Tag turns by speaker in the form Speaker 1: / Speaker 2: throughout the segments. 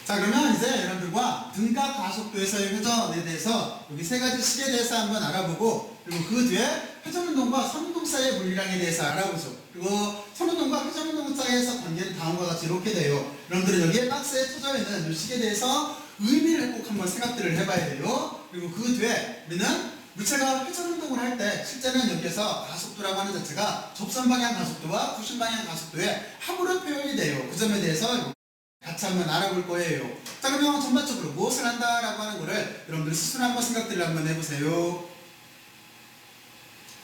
Speaker 1: 자, 그러면 이제 여러분들과 등가 가속도에서의 회전에 대해서 여기 세 가지 식에 대해서 한번 알아보고, 그리고 그 뒤에 회전운동과 선운동 사이의 물리량에 대해서 알아보죠. 그리고 선운동과 회전운동 사이에서 관계는 다음과 같이 이렇게 돼요. 여러분들은 여기에 박스에 쳐져 있는 이 식에 대해서 의미를 꼭 한번 생각들을 해봐야 돼요. 그리고 그 뒤에 우리는 물체가 회전운동을 할 때 실제는 여기에서 가속도라고 하는 자체가 접선 방향 가속도와 구심 방향 가속도의 합으로 표현이 돼요. 그 점에 대해서 같이 한번 알아볼 거예요. 자, 그러면 전반적으로 무엇을 한다라고 하는 거를 여러분들 스스로 한번 생각들을 한번 해보세요.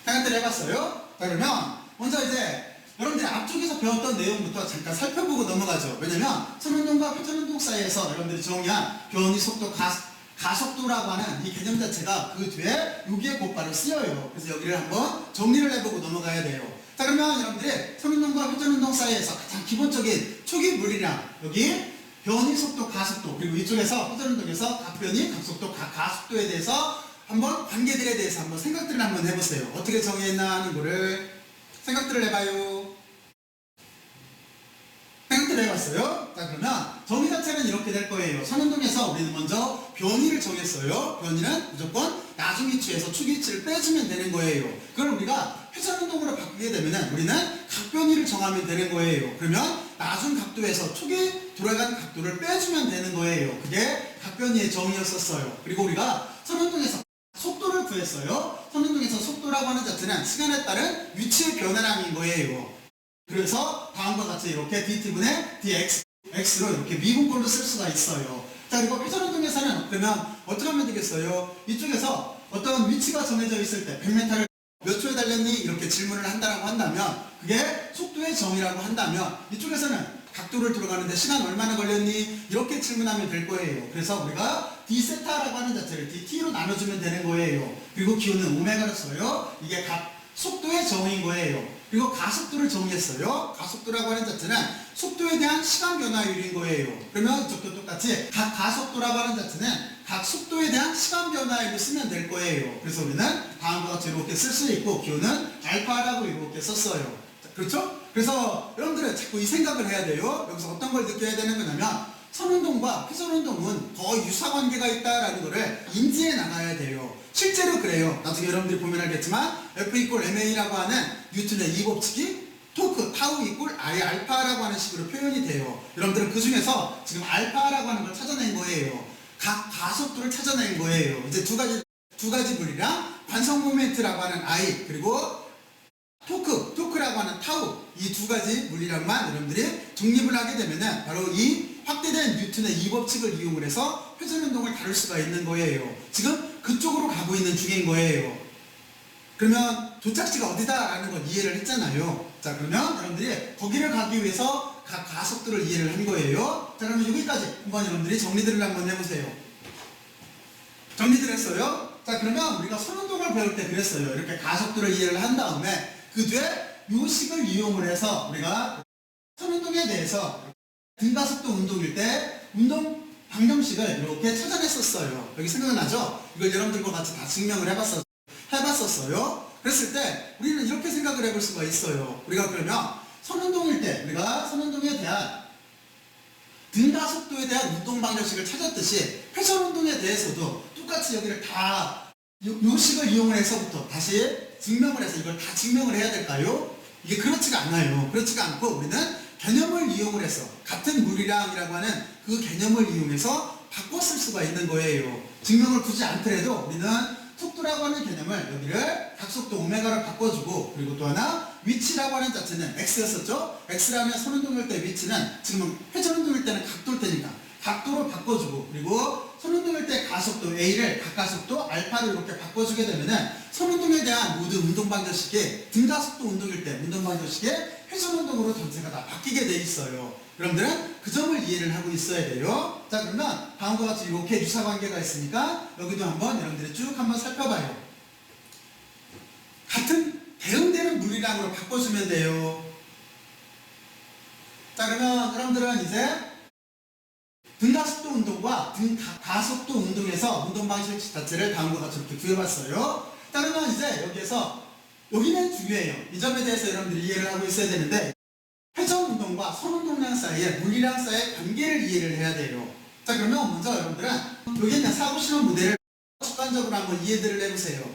Speaker 1: 생각들 해봤어요? 자, 그러면 먼저 이제 여러분들이 앞쪽에서 배웠던 내용부터 잠깐 살펴보고 넘어가죠. 왜냐면 선운동과 회전운동 사이에서 여러분들이 정의한 변이 속도 가속도라고 하는 이 개념 자체가 그 뒤에 여기에 곧바로 쓰여요. 그래서 여기를 한번 정리를 해보고 넘어가야 돼요. 자, 그러면 여러분들이 선운동과 회전운동 사이에서 가장 기본적인 초기 물리량, 여기 변이 속도 가속도, 그리고 이쪽에서 회전운동에서 각변이 각속도 가속도에 대해서 한번 관계들에 대해서 한번 생각들을 한번 해보세요. 어떻게 정의했나 하는 거를 생각들을 해봐요. 생각들을 해봤어요? 자, 그러면 정의 자체는 이렇게 될 거예요. 선운동에서 우리는 먼저 변이를 정했어요. 변이는 무조건 나중 위치에서 축 위치를 빼주면 되는 거예요. 그걸 우리가 회전운동으로 바꾸게 되면 우리는 각변이를 정하면 되는 거예요. 그러면 나중 각도에서 축이 돌아간 각도를 빼주면 되는 거예요. 그게 각변이의 정의였었어요. 그리고 우리가 선운동에서 속도를 구했어요. 선운동에서 속도라고 하는 자체는 시간에 따른 위치의 변화량인 거예요. 그래서 다음과 같이 이렇게 dt분의 dx, x로 이렇게 미분꼴로 쓸 수가 있어요. 자, 그리고 회전운동에서는 그러면 어떻게 하면 되겠어요? 이쪽에서 어떤 위치가 정해져 있을 때 100m를 몇 초에 달렸니? 이렇게 질문을 한다라고 한다면 그게 속도의 정의라고 한다면 이쪽에서는 각도를 들어가는데 시간 얼마나 걸렸니? 이렇게 질문하면 될 거예요. 그래서 우리가 d세타라고 하는 자체를 dt로 나눠주면 되는 거예요. 그리고 기호는 오메가를 써요. 이게 각 속도의 정의인 거예요. 그리고 가속도를 정의했어요. 가속도라고 하는 자체는 속도에 대한 시간 변화율인 거예요. 그러면 이쪽도 똑같이 각 가속도라고 하는 자체는 각 속도에 대한 시간 변화율을 쓰면 될 거예요. 그래서 우리는 다음과 같이 이렇게 쓸 수 있고 기호는 알파라고 이렇게 썼어요. 자, 그렇죠? 그래서 여러분들은 자꾸 이 생각을 해야 돼요. 여기서 어떤 걸 느껴야 되는 거냐면 선운동과 회전운동은 거의 유사관계가 있다라는 것을 인지해 나가야 돼요. 실제로 그래요. 나중에 여러분들이 보면 알겠지만 F 이퀄 MA라고 하는 뉴턴의 이 법칙이 토크 타우 이퀄 I 알파라고 하는 식으로 표현이 돼요. 여러분들은 그 중에서 지금 알파라고 하는 걸 찾아낸 거예요. 각 가속도를 찾아낸 거예요. 이제 두 가지 물리량, 관성 모멘트라고 하는 I, 그리고 토크라고 하는 타우, 이 두 가지 물리량만 여러분들이 정립을 하게 되면은 바로 이 확대된 뉴턴의 이 법칙을 이용을 해서 회전운동을 다룰 수가 있는 거예요. 지금 그쪽으로 가고 있는 중인 거예요. 그러면 도착지가 어디다라는 걸 이해를 했잖아요. 자, 그러면 여러분들이 거기를 가기 위해서 각 가속도를 이해를 한 거예요. 자, 그러면 여기까지 한번 여러분들이 정리들을 한번 해보세요. 정리들 했어요? 자, 그러면 우리가 선운동을 배울 때 그랬어요. 이렇게 가속도를 이해를 한 다음에 그 뒤에 요 식을 이용을 해서 우리가 선운동에 대해서 등가속도 운동일 때 운동 방정식을 이렇게 찾아냈었어요. 여기 생각나죠? 이걸 여러분들과 같이 다 증명을 해봤었어요. 그랬을 때 우리는 이렇게 생각을 해볼 수가 있어요. 우리가 그러면 선운동일 때 우리가 선운동에 대한 등가속도에 대한 운동 방정식을 찾았듯이 회전운동에 대해서도 똑같이 여기를 다 요 식을 이용을 해서부터 다시 증명을 해서 이걸 다 증명을 해야 될까요? 이게 그렇지가 않아요. 그렇지가 않고 우리는 개념을 이용을 해서 같은 물리량이라고 하는 그 개념을 이용해서 바꿔 쓸 수가 있는 거예요. 증명을 굳이 않더라도 우리는 속도라고 하는 개념을 여기를 각속도 오메가를 바꿔주고, 그리고 또 하나 위치라고 하는 자체는 x였었죠. x라면 선운동일 때 위치는 지금은 회전운동일 때는 각도일 테니까 각도로 바꿔주고, 그리고 선운동일 때 가속도 A를 각가속도 알파를 이렇게 바꿔주게 되면은 선운동에 대한 모든 운동 방정식이 등가속도 운동일 때 운동 방정식이 회전운동으로 전체가 다 바뀌게 돼 있어요. 여러분들은 그 점을 이해를 하고 있어야 돼요. 자, 그러면 다음과 같이 이렇게 유사관계가 있으니까 여기도 한번 여러분들이 쭉 한번 살펴봐요. 같은 대응되는 물리량으로 바꿔주면 돼요. 자, 그러면 여러분들은 이제 등가속도 운동과 등가속도 운동에서 운동 방식 자체를 다음과 같이 이렇게 구해봤어요. 자, 그러면 이제 여기는 중요해요. 이 점에 대해서 여러분들이 이해를 하고 있어야 되는데 회전운동과 선운동량 사이의 물리량 사이의 관계를 이해를 해야 돼요. 자, 그러면 먼저 여러분들은 여기 있는 사고신호 모델을 객관적으로 한번 이해들을 해보세요.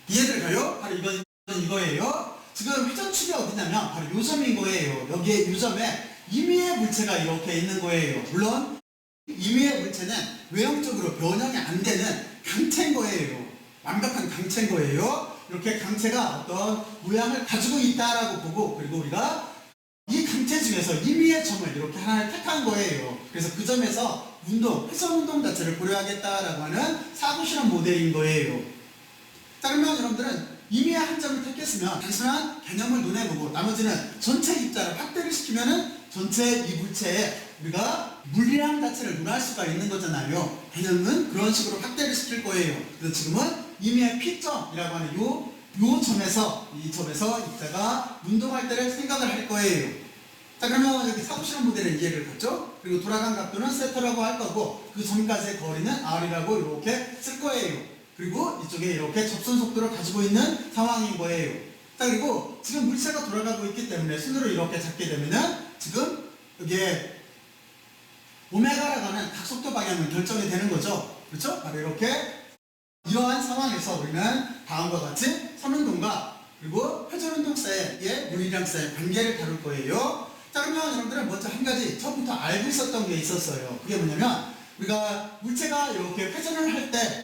Speaker 1: 이해들 가요? 바로 이거예요. 지금 회전축이 어디냐면 바로 요 점인 거예요. 여기에 요 점에 임의의 물체가 이렇게 있는 거예요. 물론 임의의 물체는 외형적으로 변형이 안 되는 강체인 거예요. 완벽한 강체인 거예요. 이렇게 강체가 어떤 모양을 가지고 있다라고 보고, 그리고 우리가 이 강체 중에서 임의의 점을 이렇게 하나를 택한 거예요. 그래서 그 점에서 회전 운동 자체를 고려하겠다라고 하는 사고실험 모델인 거예요. 자, 그러면 여러분들은 임의의 한 점을 택했으면 단순한 개념을 눈에 보고 나머지는 전체 입자를 확대를 시키면은 전체 이 물체에 우리가 물리량 자체를 논할 수가 있는 거잖아요. 개념은 그런 식으로 확대를 시킬 거예요. 그래서 지금은 임의의 P점이라고 하는 요 점에서, 이 점에서 입자가 운동할 때를 생각을 할 거예요. 자, 그러면 여기 사고실험 모델의 이해를 갖죠? 그리고 돌아간 각도는 세타라고 할 거고, 그 점까지의 거리는 R이라고 이렇게 쓸 거예요. 그리고 이쪽에 이렇게 접선 속도를 가지고 있는 상황인 거예요. 자, 그리고 지금 물체가 돌아가고 있기 때문에 순으로 이렇게 잡게 되면은 지금 여기에 오메가라고 하는 각속도 방향은 결정이 되는 거죠. 그렇죠? 바로 이렇게 이러한 상황에서 우리는 다음과 같이 선운동과 그리고 회전운동 사이의 물리량 사이의 관계를 다룰 거예요. 자, 그러면 여러분들은 먼저 한 가지 처음부터 알고 있었던 게 있었어요. 그게 뭐냐면 우리가 물체가 이렇게 회전을 할 때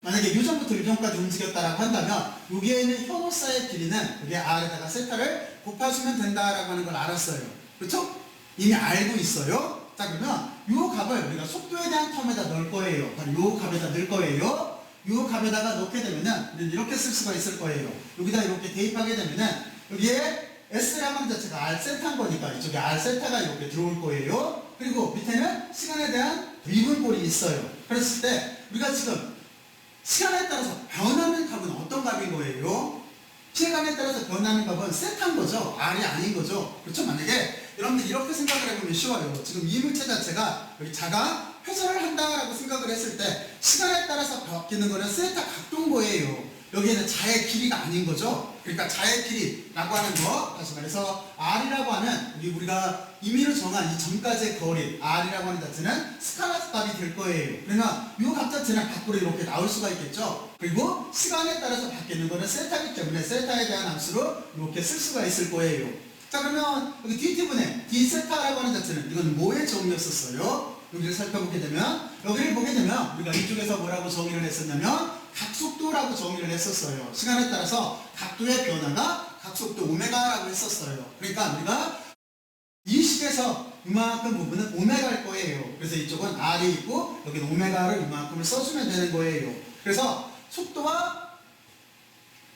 Speaker 1: 만약에 요점부터 요점까지 움직였다라고 한다면 여기에 있는 현호사의 길이는 여기 R에다가 세타를 곱해주면 된다라고 하는 걸 알았어요. 그렇죠? 이미 알고 있어요. 자, 그러면 요 값을 우리가 속도에 대한 텀에다 넣을 거예요. 바로 요 값에다 넣을 거예요. 요 값에다가 넣게 되면은 이렇게 쓸 수가 있을 거예요. 여기다 이렇게 대입하게 되면은 여기에 S라고 하는 자체가 R 세타인 거니까 이쪽에 R 세타가 이렇게 들어올 거예요. 그리고 밑에는 시간에 대한 미분꼴이 있어요. 그랬을 때 우리가 지금 시간에 따라서 변하는 값은 어떤 값인 거예요? 시간에 따라서 변하는 값은 세타인 거죠. R이 아닌 거죠. 그렇죠? 만약에 여러분들 이렇게 생각을 해보면 쉬워요. 지금 이 물체 자체가 여기 자가 회전을 한다라고 생각을 했을 때 시간에 따라서 바뀌는 거는 세타 각도인 거예요. 여기에는 자의 길이가 아닌 거죠. 그러니까 자의 길이라고 하는 거, 다시 말해서 R이라고 하는 우리가 임의로 정한 이 점까지의 거리 R이라고 하는 자체는 스칼라 값이 될 거예요. 그러면 이 값 자체는 밖으로 이렇게 나올 수가 있겠죠. 그리고 시간에 따라서 바뀌는 거는 세타이기 때문에 세타에 대한 함수로 이렇게 쓸 수가 있을 거예요. 자, 그러면 여기 Dt분의 D세타라고 하는 자체는 이건 뭐의 정의였었어요? 여기를 살펴보게 되면, 여기를 보게 되면 우리가 이쪽에서 뭐라고 정의를 했었냐면 각속도라고 정의를 했었어요. 시간에 따라서 각도의 변화가 각속도 오메가라고 했었어요. 그러니까 우리가 이 식에서 이만큼 부분은 오메가일 거예요. 그래서 이쪽은 R이 있고 여기는 오메가를 이만큼을 써주면 되는 거예요. 그래서 속도와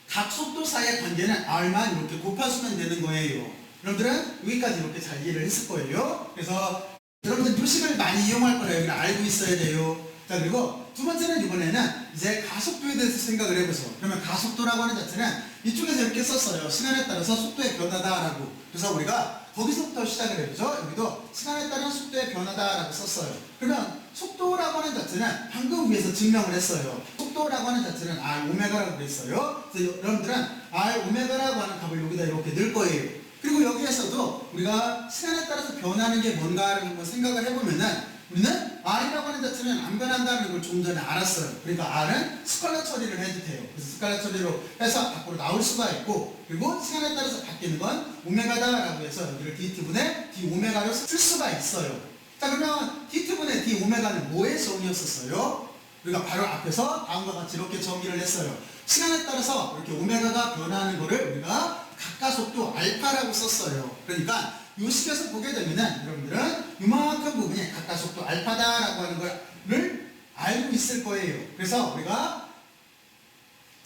Speaker 1: 각속도 사이의 관계는 R만 이렇게 곱해주면 되는 거예요. 여러분들은 여기까지 이렇게 잘 이해를 했을 거예요. 그래서 여러분들 유식을 많이 이용할 거예요. 여기를 알고 있어야 돼요. 자, 그리고 두 번째는 이번에는 이제 가속도에 대해서 생각을 해보죠. 그러면 가속도라고 하는 자체는 이쪽에서 이렇게 썼어요. 시간에 따라서 속도의 변화다라고. 그래서 우리가 거기서부터 시작을 해보죠. 여기도 시간에 따른 속도의 변화다라고 썼어요. 그러면 속도라고 하는 자체는 방금 위에서 증명을 했어요. 속도라고 하는 자체는 R 오메가라고 그랬어요. 그래서 여러분들은 R 오메가라고 하는 값을 여기다 이렇게 넣을 거예요. 그리고 여기에서도 우리가 시간에 따라서 변하는 게 뭔가를 한번 생각을 해보면은 우리는 R이라고 하는 자체는 안 변한다는 걸 좀 전에 알았어요. 그러니까 R은 스칼라 처리를 해도 돼요. 그래서 스칼라 처리로 해서 밖으로 나올 수가 있고, 그리고 시간에 따라서 바뀌는 건 오메가다라고 해서 여기를 Dt분의 D 오메가로 쓸 수가 있어요. 자, 그러면 Dt분의 D 오메가는 뭐의 정의였었어요? 우리가 바로 앞에서 다음과 같이 이렇게 정의를 했어요. 시간에 따라서 이렇게 오메가가 변하는 거를 우리가 각가속도 알파라고 썼어요. 그러니까 이 식에서 보게 되면은 여러분들은 이만큼 부분이 각가속도 알파다라고 하는 거를 알고 있을 거예요. 그래서 우리가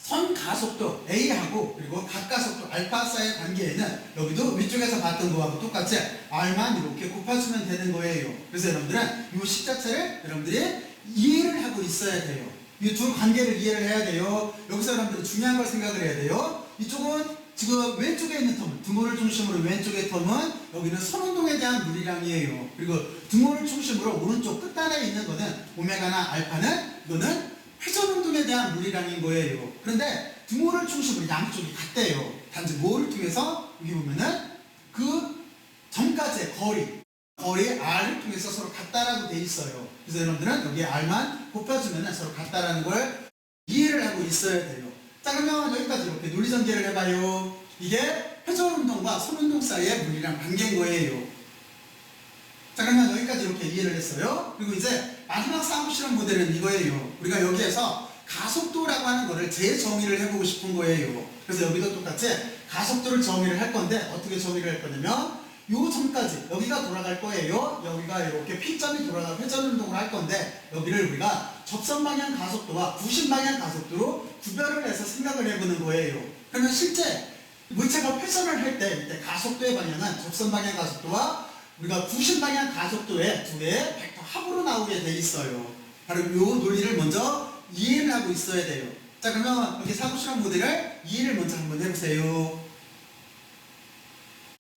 Speaker 1: 선가속도 A하고 그리고 각가속도 알파 사이의 관계에는 여기도 위쪽에서 봤던 거하고 똑같이 R만 이렇게 곱해주면 되는 거예요. 그래서 여러분들은 이 식 자체를 여러분들이 이해를 하고 있어야 돼요. 이 두 관계를 이해를 해야 돼요. 여기서 여러분들은 중요한 걸 생각을 해야 돼요. 이쪽은 지금 왼쪽에 있는 텀, 등호를 중심으로 왼쪽의 텀은 여기는 선운동에 대한 물리량이에요. 그리고 등호를 중심으로 오른쪽 끝단에 있는 거는 오메가나 알파는 이거는 회전운동에 대한 물리량인 거예요. 그런데 등호를 중심으로 양쪽이 같대요. 단지 뭐를 통해서 여기 보면은 그 점까지의 거리 R을 통해서 서로 같다. 같다라고 돼 있어요. 그래서 여러분들은 여기에 R만 곱해주면 서로 같다라는 걸 이해를 하고 있어야 돼요. 자, 그러면 여기까지 이렇게 논리전개를 해봐요. 이게 회전운동과 선운동 사이의 물리량 관계인 거예요. 자, 그러면 여기까지 이렇게 이해를 했어요. 그리고 이제 마지막 사고실험 모델은 이거예요. 우리가 여기에서 가속도라고 하는 거를 재정의를 해보고 싶은 거예요. 그래서 여기도 똑같이 가속도를 정의를 할 건데 어떻게 정의를 할 거냐면 요 점까지 여기가 돌아갈 거예요. 여기가 이렇게 P점이 돌아갈 회전운동을 할 건데 여기를 우리가 접선 방향 가속도와 부신 방향 가속도로 구별을 해서 생각을 해보는 거예요. 그러면 실제 물체가 회전을 할 때 이때 가속도의 방향은 접선 방향 가속도와 우리가 부신 방향 가속도의 두 개의 벡터 합으로 나오게 돼 있어요. 바로 이 논리를 먼저 이해를 하고 있어야 돼요. 자, 그러면 여기 사고실험 모델을 이해를 먼저 한번 해보세요.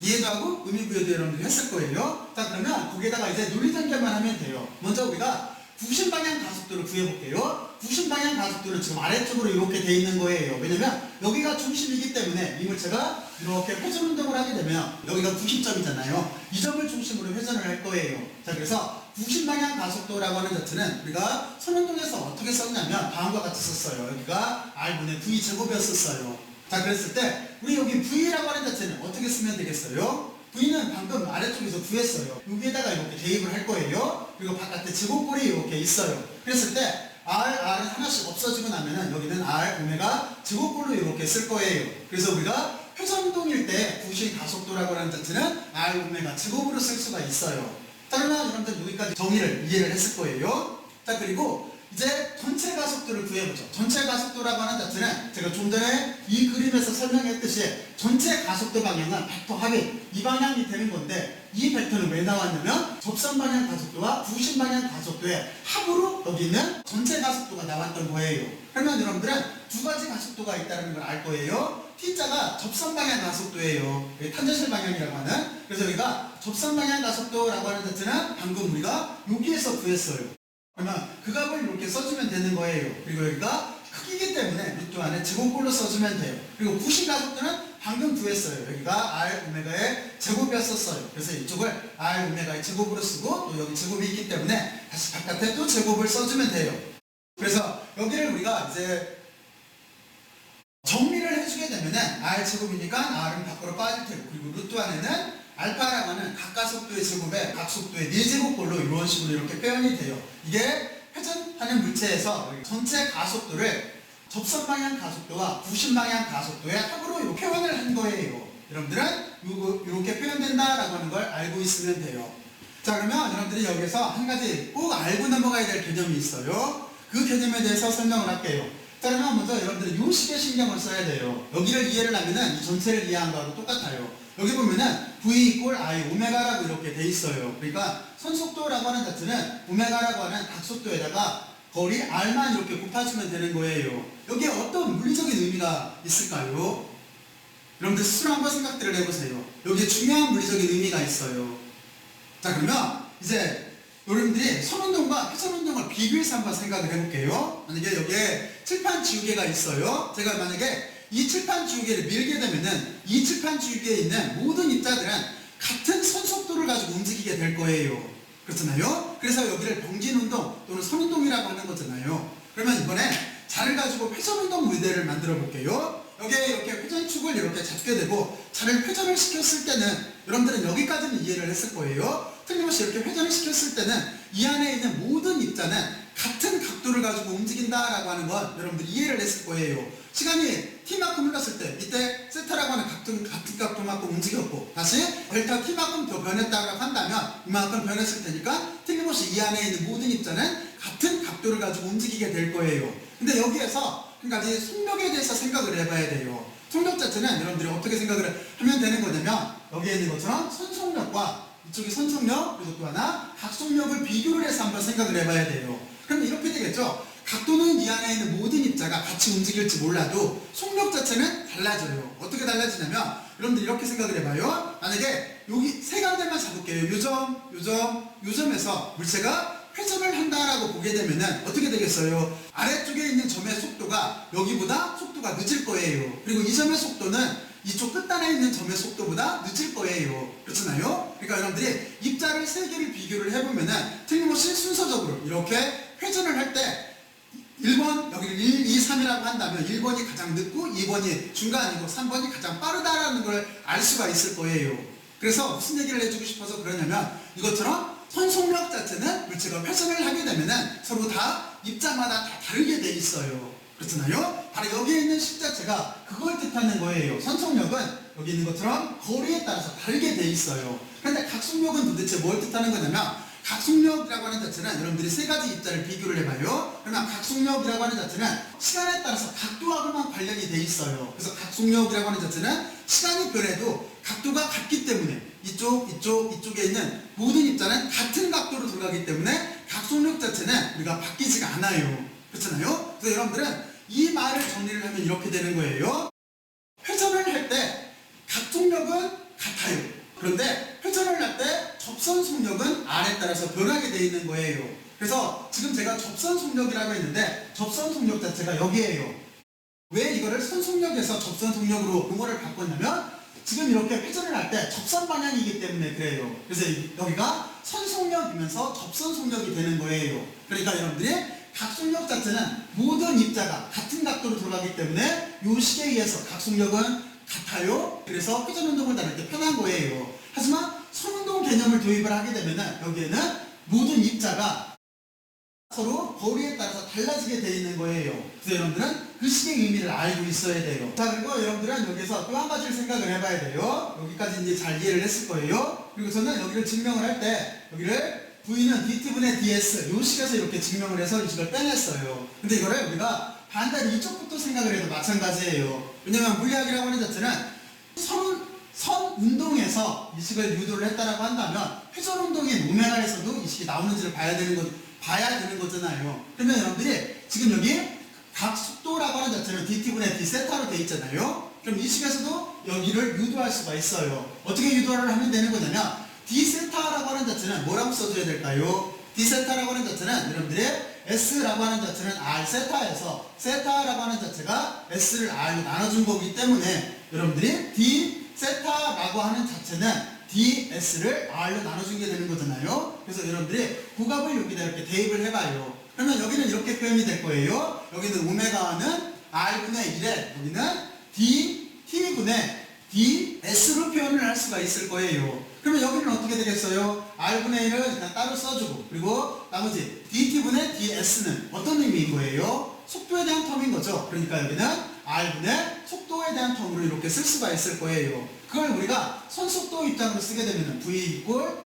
Speaker 1: 이해도 하고 의미부여도 여러분들이 했을 거예요. 자, 그러면 거기에다가 이제 논리전개만 하면 돼요. 먼저 우리가 부신 방향 가속도를 구해볼게요. 부신 방향 가속도는 지금 아래쪽으로 이렇게 돼 있는 거예요. 왜냐면 여기가 중심이기 때문에 이 물체가 이렇게 회전운동을 하게 되면 여기가 90점이잖아요. 이 점을 중심으로 회전을 할 거예요. 자, 그래서 부신 방향 가속도라고 하는 자체는 우리가 선운동에서 어떻게 썼냐면 다음과 같이 썼어요. 여기가 R분의 V 제곱이었었어요. 자, 그랬을 때 우리 여기 V라고 하는 자체는 어떻게 쓰면 되겠어요? V는 방금 아래쪽에서 구했어요. 여기에다가 이렇게 대입을 할 거예요. 그리고 바깥에 제곱골이 이렇게 있어요. 그랬을 때 R은 하나씩 없어지고 나면은 여기는 R, 오메가 제곱골로 이렇게 쓸 거예요. 그래서 우리가 회전운동일 때 부신 가속도라고 하는 자체는 R, 오메가 제곱으로 쓸 수가 있어요. 자, 그러면 여러분들 여기까지 정의를 이해를 했을 거예요. 자, 그리고 이제 전체 가속도를 구해보죠. 전체 가속도라고 하는 자체는 제가 좀 전에 이 그림에서 설명했듯이 전체 가속도 방향은 벡터 합이 이 방향이 되는 건데 이 벡터는 왜 나왔냐면 접선 방향 가속도와 부신 방향 가속도의 합으로 여기 있는 전체 가속도가 나왔던 거예요. 그러면 여러분들은 두 가지 가속도가 있다는 걸 알 거예요. T자가 접선 방향 가속도예요. 탄젠셜 방향이라고 하는. 그래서 여기가 접선 방향 가속도라고 하는 자체는 방금 우리가 여기에서 구했어요. 그러면 그 값을 이렇게 써주면 되는 거예요. 그리고 여기가 크기이기 때문에 루트 안에 제곱꼴로 써주면 돼요. 그리고 부신 가속도는 방금 구했어요. 여기가 R, 오메가의 제곱이었었어요. 그래서 이쪽을 R, 오메가의 제곱으로 쓰고 또 여기 제곱이 있기 때문에 다시 바깥에 또 제곱을 써주면 돼요. 그래서 여기를 우리가 이제 정리를 해주게 되면은 R 제곱이니까 R은 밖으로 빠질 테고 그리고 루트 안에는 알파라고 하는 각가속도의 제곱에 각속도의 4제곱꼴로 이런 식으로 이렇게 표현이 돼요. 이게 회전하는 물체에서 전체 가속도를 접선 방향 가속도와 부신 방향 가속도의 합으로 이렇게 표현을 한 거예요. 여러분들은 이렇게 표현된다라고 하는 걸 알고 있으면 돼요. 자, 그러면 여러분들이 여기서 한 가지 꼭 알고 넘어가야 될 개념이 있어요. 그 개념에 대해서 설명을 할게요. 자, 그러면 먼저 여러분들은 요 식에 신경을 써야 돼요. 여기를 이해를 하면은 이 전체를 이해한 거하고 똑같아요. 여기 보면은 V 이꼴 I 오메가라고 이렇게 돼 있어요. 그러니까 선속도라고 하는 자체는 오메가라고 하는 각속도에다가 거리 R만 이렇게 곱해주면 되는 거예요. 여기에 어떤 물리적인 의미가 있을까요? 여러분들 스스로 한번 생각들을 해보세요. 여기에 중요한 물리적인 의미가 있어요. 자, 그러면 이제 여러분들이 선운동과 회전운동을 비교해서 한번 생각을 해볼게요. 만약에 여기에 칠판 지우개가 있어요. 제가 만약에 이 칠판 지우개를 밀게 되면은 이 칠판 지우개에 있는 모든 입자들은 같은 선속도를 가지고 움직이게 될 거예요. 그렇잖아요? 그래서 여기를 병진운동 또는 선운동이라고 하는 거잖아요. 그러면 이번에 자를 가지고 회전운동 모델을 만들어 볼게요. 여기에 이렇게 회전축을 이렇게 잡게 되고 자를 회전을 시켰을 때는 여러분들은 여기까지는 이해를 했을 거예요. 틀림없이 이렇게 회전을 시켰을 때는 이 안에 있는 모든 입자는 같은 각도를 가지고 움직인다라고 하는 건 여러분들이 이해를 했을 거예요. 시간이 t만큼 흘렀을 때 이때 세타라고 하는 같은 각도만큼 움직였고 다시 델타 t만큼 더 변했다고 한다면 이만큼 변했을 테니까 틀림없이 이 안에 있는 모든 입자는 같은 각도를 가지고 움직이게 될 거예요. 근데 여기에서 한 가지 속력에 대해서 생각을 해봐야 돼요. 속력 자체는 여러분들이 어떻게 생각을 하면 되는 거냐면 여기에 있는 것처럼 선속력과 이쪽이 선속력 그리고 또 하나 각속력을 비교를 해서 한번 생각을 해봐야 돼요. 그럼 이렇게 되겠죠. 각도는 이 안에 있는 모든 입자가 같이 움직일지 몰라도 속력 자체는 달라져요. 어떻게 달라지냐면 여러분들 이렇게 생각을 해봐요. 만약에 여기 세 간대만 잡을게요. 요 점에서 물체가 회전을 한다라고 보게 되면은 어떻게 되겠어요? 아래쪽에 있는 점의 속도가 여기보다 속도가 늦을 거예요. 그리고 이 점의 속도는 이쪽 끝단에 있는 점의 속도보다 늦을 거예요. 그렇잖아요? 그러니까 여러분들이 입자를 세 개를 비교를 해보면은 틀림없이 순서적으로 이렇게 회전을 할 때 1번 여기를 1, 2, 3이라고 한다면 1번이 가장 늦고 2번이 중간이고 3번이 가장 빠르다라는 걸 알 수가 있을 거예요. 그래서 무슨 얘기를 해주고 싶어서 그러냐면 이것처럼 선속력 자체는 물체가 회전을 하게 되면은 서로 다 입자마다 다 다르게 돼 있어요. 그렇잖아요? 바로 여기에 있는 식 자체가 그걸 뜻하는 거예요. 선속력은 여기 있는 것처럼 거리에 따라서 다르게 돼 있어요. 그런데 각속력은 도대체 뭘 뜻하는 거냐면 각속력이라고 하는 자체는 여러분들이 세 가지 입자를 비교를 해봐요. 그러면 각속력이라고 하는 자체는 시간에 따라서 각도하고만 관련이 돼 있어요. 그래서 각속력이라고 하는 자체는 시간이 변해도 각도가 같기 때문에 이쪽에 있는 모든 입자는 같은 각도로 돌아가기 때문에 각속력 자체는 우리가 바뀌지가 않아요. 그렇잖아요? 그래서 여러분들은 이 말을 정리를 하면 이렇게 되는 거예요. 회전을 할 때 각속력은 같아요. 그런데 회전을 할 때 접선 속력은 R에 따라서 변하게 되어 있는 거예요. 그래서 지금 제가 접선 속력이라고 했는데 접선 속력 자체가 여기에요. 왜 이거를 선속력에서 접선 속력으로 용어를 바꿨냐면 지금 이렇게 회전을 할 때 접선 방향이기 때문에 그래요. 그래서 여기가 선속력이면서 접선 속력이 되는 거예요. 그러니까 여러분들이 각속력 자체는 모든 입자가 같은 각도로 돌아가기 때문에 이 식에 의해서 각속력은 같아요. 그래서 회전 운동을 다룰 때 편한 거예요. 하지만 선운동 개념을 도입을 하게 되면 여기에는 모든 입자가 서로 거리에 따라서 달라지게 되어 있는 거예요. 그래서 여러분들은 그 식의 의미를 알고 있어야 돼요. 자, 그리고 여러분들은 여기서 또 한 가지를 생각을 해봐야 돼요. 여기까지 이제 잘 이해를 했을 거예요. 그리고 저는 여기를 증명을 할 때 여기를 V는 dt분의 ds 이 식에서 이렇게 증명을 해서 이 식을 빼냈어요. 근데 이거를 우리가 반대로 이쪽부터 생각을 해도 마찬가지예요. 왜냐면 물리학이라고 하는 자체는 선 운동에서 이 식을 유도를 했다라고 한다면 회전 운동인 오메가에서도 이 식이 나오는지를 봐야 되는 거잖아요. 그러면 여러분들이 지금 여기 각 속도라고 하는 자체는 dt분의 d세타로 되어 있잖아요. 그럼 이 식에서도 여기를 유도할 수가 있어요. 어떻게 유도를 하면 되는 거냐면 d세타라고 하는 자체는 뭐라고 써줘야 될까요? d세타라고 하는 자체는 여러분들이 S라고 하는 자체는 R 세타에서 세타라고 하는 자체가 S를 R로 나눠준 거기 때문에 여러분들이 D 세타라고 하는 자체는 DS를 R로 나눠준 게 되는 거잖아요. 그래서 여러분들이 고값을 여기다 이렇게 대입을 해봐요. 그러면 여기는 이렇게 표현이 될 거예요. 여기는 오메가는 R분의 1에 여기는 T분의 DS로 표현을 할 수가 있을 거예요. 그러면 여기는 어떻게 되겠어요? R분의 1을 그냥 따로 써주고 그리고 나머지 dt분의 ds는 어떤 의미인 거예요? 속도에 대한 텀인 거죠. 그러니까 여기는 R분의 속도에 대한 텀으로 이렇게 쓸 수가 있을 거예요. 그걸 우리가 선속도 입장으로 쓰게 되면 V 이꼴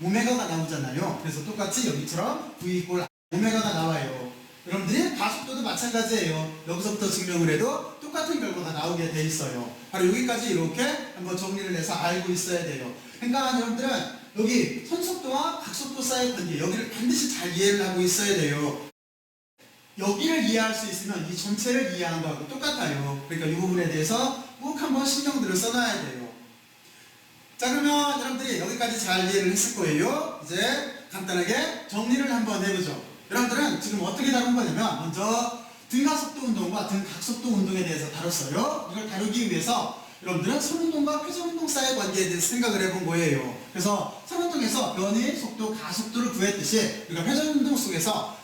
Speaker 1: 오메가가 나오잖아요. 그래서 똑같이 여기처럼 V 이꼴 오메가가 나와요. 여러분들이 가속도도 마찬가지예요. 여기서부터 증명을 해도 똑같은 결과가 나오게 돼 있어요. 바로 여기까지 이렇게 한번 정리를 해서 알고 있어야 돼요. 그러니까 여러분들은 여기 선속도와 각속도 사이의 관계 여기를 반드시 잘 이해를 하고 있어야 돼요. 여기를 이해할 수 있으면 이 전체를 이해한 거하고 똑같아요. 그러니까 이 부분에 대해서 꼭 한번 신경들을 써놔야 돼요. 자, 그러면 여러분들이 여기까지 잘 이해를 했을 거예요. 이제 간단하게 정리를 한번 해보죠. 여러분들은 지금 어떻게 다룬 거냐면 먼저 등가속도 운동과 등각속도 운동에 대해서 다뤘어요. 이걸 다루기 위해서 여러분들은 선운동과 회전운동 사이의 관계에 대해서 생각을 해본 거예요. 그래서 선운동에서 변이, 속도, 가속도를 구했듯이 우리가 회전운동 속에서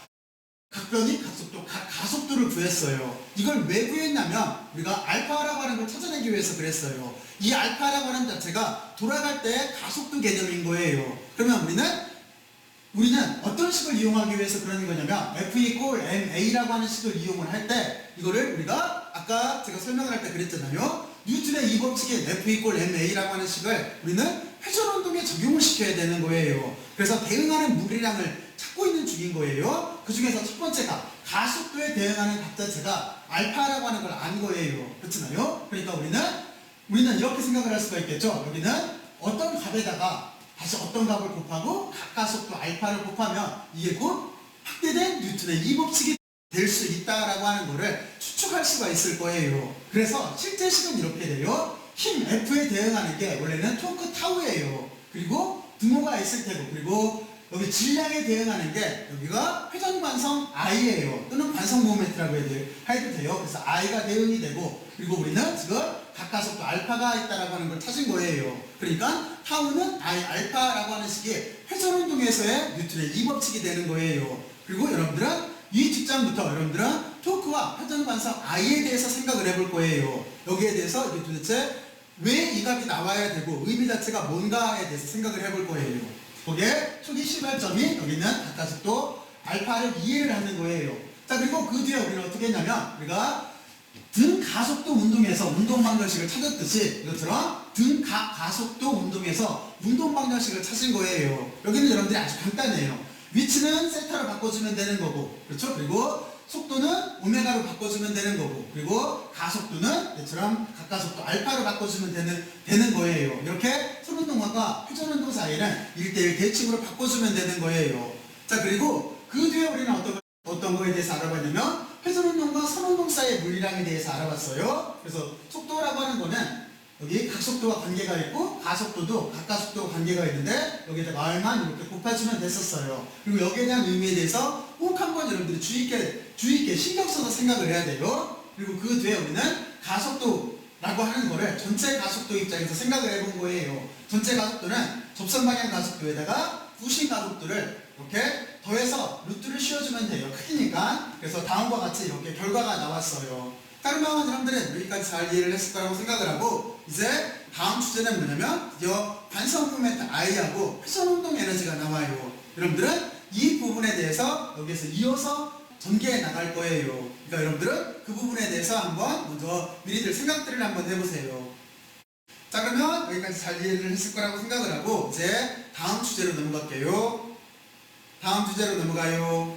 Speaker 1: 각변이, 각속도, 가속도를 구했어요. 이걸 왜 구했냐면 우리가 알파라고 하는 걸 찾아내기 위해서 그랬어요. 이 알파라고 하는 자체가 돌아갈 때 가속도 개념인 거예요. 그러면 우리는 어떤 식을 이용하기 위해서 그러는 거냐면 F 이꼴 MA라고 하는 식을 이용을 할 때 이거를 우리가 아까 제가 설명을 할 때 그랬잖아요. 뉴턴의 이 법칙인 F 이꼴 MA라고 하는 식을 우리는 회전운동에 적용을 시켜야 되는 거예요. 그래서 대응하는 무리량을 찾고 있는 중인 거예요. 그 중에서 첫 번째가 가속도에 대응하는 값 자체가 알파라고 하는 걸 안 거예요. 그렇잖아요. 그러니까 우리는 이렇게 생각을 할 수가 있겠죠. 여기는 어떤 값에다가 다시 어떤 값을 곱하고 각가속도 알파를 곱하면 이게 곧 확대된 뉴턴의 이 법칙이 될 수 있다라고 하는 거를 추측할 수가 있을 거예요. 그래서 실제 식은 이렇게 돼요. 힘 F에 대응하는 게 원래는 토크 타우예요. 그리고 등호가 있을 테고 그리고 여기 질량에 대응하는 게 여기가 회전관성 I예요. 또는 관성 모멘트라고 해도 돼요. 그래서 I가 대응이 되고 그리고 우리는 지금 각가속도 알파가 있다라고 하는 걸 찾은 거예요. 그러니까 타우는 I 알파라고 하는 식이 회전운동에서의 뉴턴의 2법칙이 되는 거예요. 그리고 여러분들은 이 뒷장부터 여러분들은 토크와 회전관성 I에 대해서 생각을 해볼 거예요. 여기에 대해서 이게 도대체 왜 이 값이 나와야 되고 의미 자체가 뭔가에 대해서 생각을 해볼 거예요. 거기에 초기 시발점이 여기 있는 각가속도 알파를 이해를 하는 거예요. 자, 그리고 그 뒤에 우리는 어떻게 했냐면 우리가 등가속도 운동에서 운동 방정식을 찾았듯이 이것처럼 등가속도 운동에서 운동 방정식을 찾은 거예요. 여기는 여러분들이 아주 간단해요. 위치는 세타로 바꿔주면 되는 거고, 그렇죠? 그리고 속도는 오메가로 바꿔주면 되는 거고, 그리고 가속도는 이처럼 각가속도 알파로 바꿔주면 되는 거예요. 이렇게 선운동과 회전운동 사이는 1대1 대칭으로 바꿔주면 되는 거예요. 자, 그리고 그 뒤에 우리는 어떤 거에 대해서 알아봤냐면 회전운동과 선운동 사이의 물리량에 대해서 알아봤어요. 그래서 속도라고 하는 거는 여기 각속도와 관계가 있고 가속도도 각가속도와 관계가 있는데 여기다 말만 이렇게 곱해주면 됐었어요. 그리고 여기에 대한 의미에 대해서 꼭 한번 여러분들이 주의 있게 신경 써서 생각을 해야 돼요. 그리고 그 뒤에 우리는 가속도라고 하는 거를 전체 가속도 입장에서 생각을 해본 거예요. 전체 가속도는 접선 방향 가속도에다가 부신 가속도를 이렇게 더해서 루트를 씌워주면 돼요. 크기니까. 그래서 다음과 같이 이렇게 결과가 나왔어요. 그러면 여러분들은 여기까지 잘 이해를 했을 거라고 생각을 하고 이제 다음 주제는 뭐냐면 드디어 반성 모멘트 I하고 회전운동 에너지가 나와요. 여러분들은 이 부분에 대해서 여기에서 이어서 전개해 나갈 거예요. 그러니까 여러분들은 그 부분에 대해서 한번 먼저 미리들 생각들을 한번 해보세요. 자, 그러면 여기까지 잘 이해를 했을 거라고 생각을 하고 이제 다음 주제로 넘어갈게요. 다음 주제로 넘어가요.